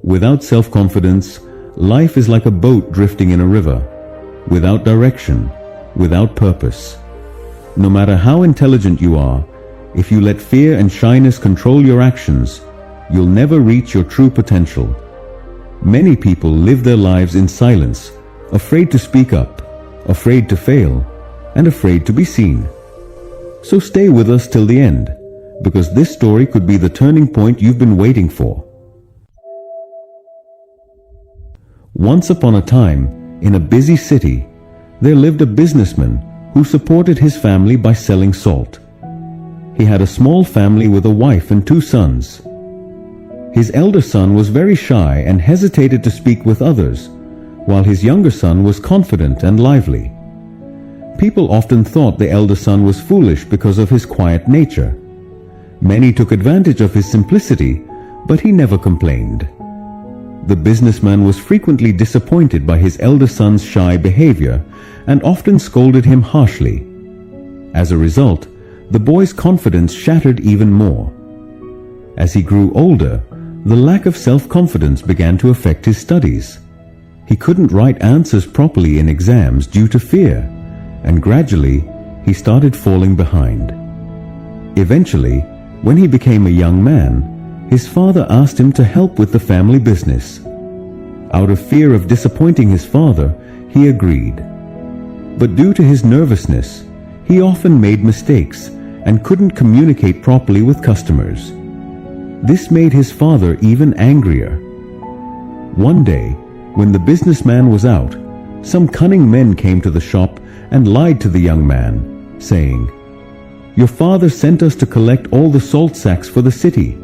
Without self-confidence, life is like a boat drifting in a river, without direction, without purpose. No matter how intelligent you are, if you let fear and shyness control your actions, you'll never reach your true potential. Many people live their lives in silence, afraid to speak up, afraid to fail, and afraid to be seen. So stay with us till the end, because this story could be the turning point you've been waiting for. Once upon a time, in a busy city, there lived a businessman who supported his family by selling salt. He had a small family with a wife and 2 sons. His elder son was very shy and hesitated to speak with others, while his younger son was confident and lively. People often thought the elder son was foolish because of his quiet nature. Many took advantage of his simplicity, but he never complained. The businessman was frequently disappointed by his elder son's shy behavior and often scolded him harshly. As a result, the boy's confidence shattered even more. As he grew older, the lack of self-confidence began to affect his studies. He couldn't write answers properly in exams due to fear, and gradually he started falling behind. Eventually, when he became a young man, his father asked him to help with the family business. Out of fear of disappointing his father, he agreed. But due to his nervousness, he often made mistakes and couldn't communicate properly with customers. This made his father even angrier. One day, when the businessman was out, some cunning men came to the shop and lied to the young man, saying, "Your father sent us to collect all the salt sacks for the city."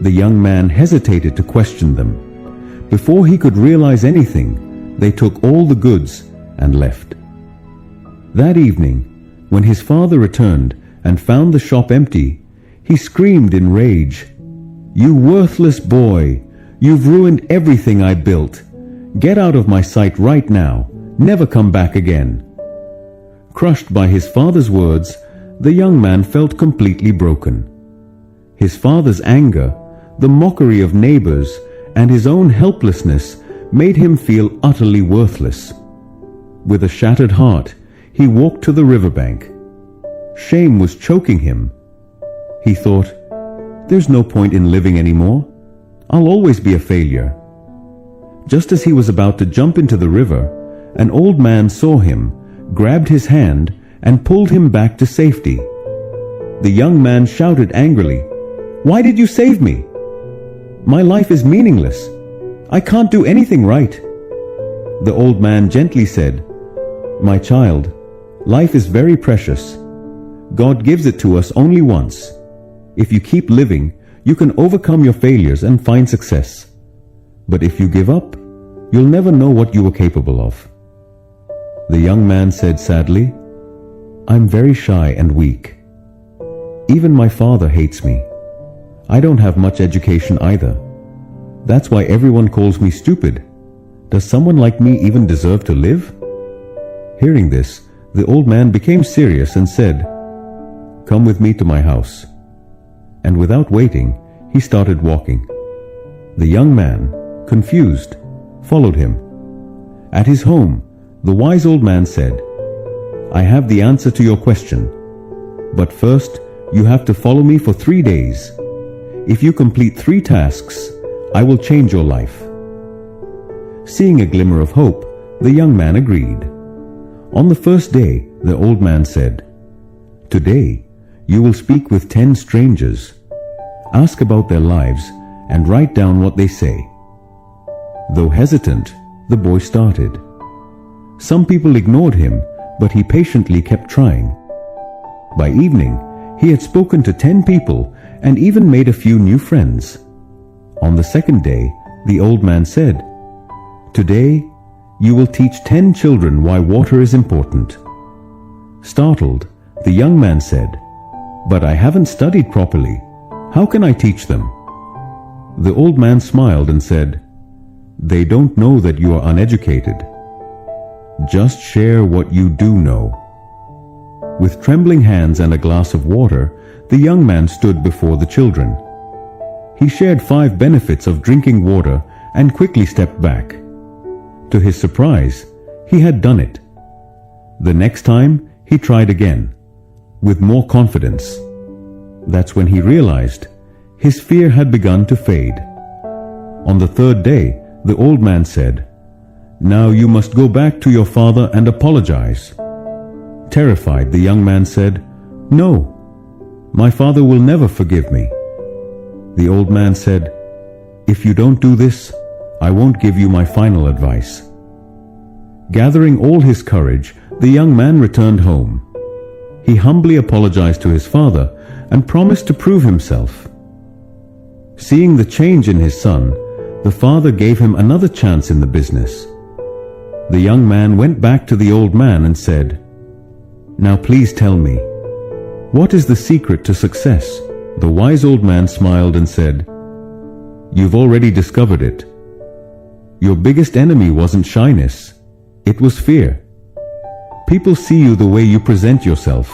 The young man hesitated to question them. Before he could realize anything, they took all the goods and left. That evening, when his father returned and found the shop empty, he screamed in rage, "You worthless boy! You've ruined everything I built. Get out of my sight right now. Never come back again." Crushed by his father's words, the young man felt completely broken. His father's anger, the mockery of neighbors, and his own helplessness made him feel utterly worthless. With a shattered heart, he walked to the riverbank. Shame was choking him. He thought, "There's no point in living anymore. I'll always be a failure." Just as he was about to jump into the river, an old man saw him, grabbed his hand, and pulled him back to safety. The young man shouted angrily, "Why did you save me? My life is meaningless. I can't do anything right." The old man gently said, "My child, life is very precious. God gives it to us only once. If you keep living, you can overcome your failures and find success. But if you give up, you'll never know what you were capable of." The young man said sadly, "I'm very shy and weak. Even my father hates me. I don't have much education either. That's why everyone calls me stupid. Does someone like me even deserve to live?" Hearing this, the old man became serious and said, "Come with me to my house." And without waiting, he started walking. The young man, confused, followed him. At his home, the wise old man said, "I have the answer to your question. But first, you have to follow me for 3 days. If you complete 3 tasks, I will change your life." Seeing a glimmer of hope, the young man agreed. On the first day, the old man said, "Today, you will speak with 10 strangers. Ask about their lives and write down what they say." Though hesitant, the boy started. Some people ignored him, but he patiently kept trying. By evening, he had spoken to 10 people and even made a few new friends. On the second day, the old man said, "Today, you will teach 10 children why water is important." Startled, the young man said, "But I haven't studied properly. How can I teach them?" The old man smiled and said, "They don't know that you are uneducated. Just share what you do know." With trembling hands and a glass of water, the young man stood before the children. He shared 5 benefits of drinking water and quickly stepped back. To his surprise, he had done it. The next time, he tried again, with more confidence. That's when he realized his fear had begun to fade. On the 3rd day, the old man said, "Now you must go back to your father and apologize." Terrified, the young man said, "No, my father will never forgive me." The old man said, "If you don't do this, I won't give you my final advice." Gathering all his courage, the young man returned home. He humbly apologized to his father and promised to prove himself. Seeing the change in his son, the father gave him another chance in the business. The young man went back to the old man and said, "Now please tell me, what is the secret to success?" The wise old man smiled and said, "You've already discovered it. Your biggest enemy wasn't shyness, it was fear. People see you the way you present yourself.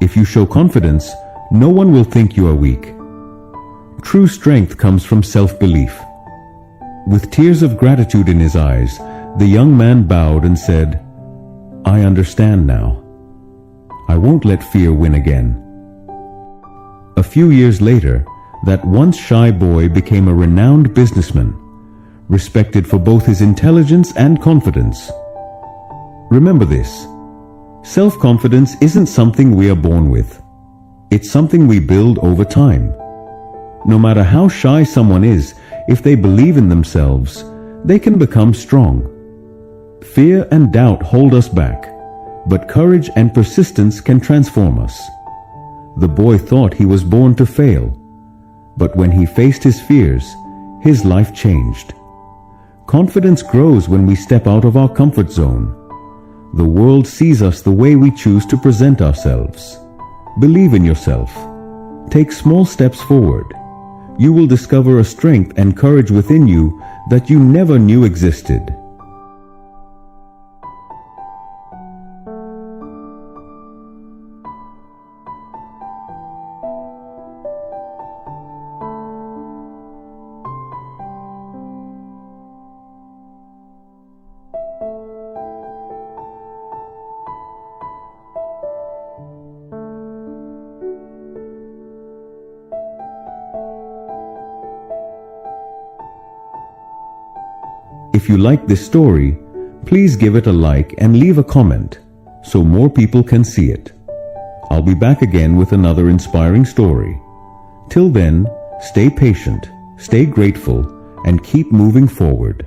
If you show confidence, no one will think you are weak. True strength comes from self-belief." With tears of gratitude in his eyes, the young man bowed and said, "I understand now. I won't let fear win again." A few years later, that once shy boy became a renowned businessman, respected for both his intelligence and confidence. Remember this: self-confidence isn't something we are born with. It's something we build over time. No matter how shy someone is, if they believe in themselves, they can become strong. Fear and doubt hold us back, but courage and persistence can transform us. The boy thought he was born to fail, but when he faced his fears, his life changed. Confidence grows when we step out of our comfort zone. The world sees us the way we choose to present ourselves. Believe in yourself. Take small steps forward. You will discover a strength and courage within you that you never knew existed. If you like this story, please give it a like and leave a comment so more people can see it. I'll be back again with another inspiring story. Till then, stay patient, stay grateful, and keep moving forward.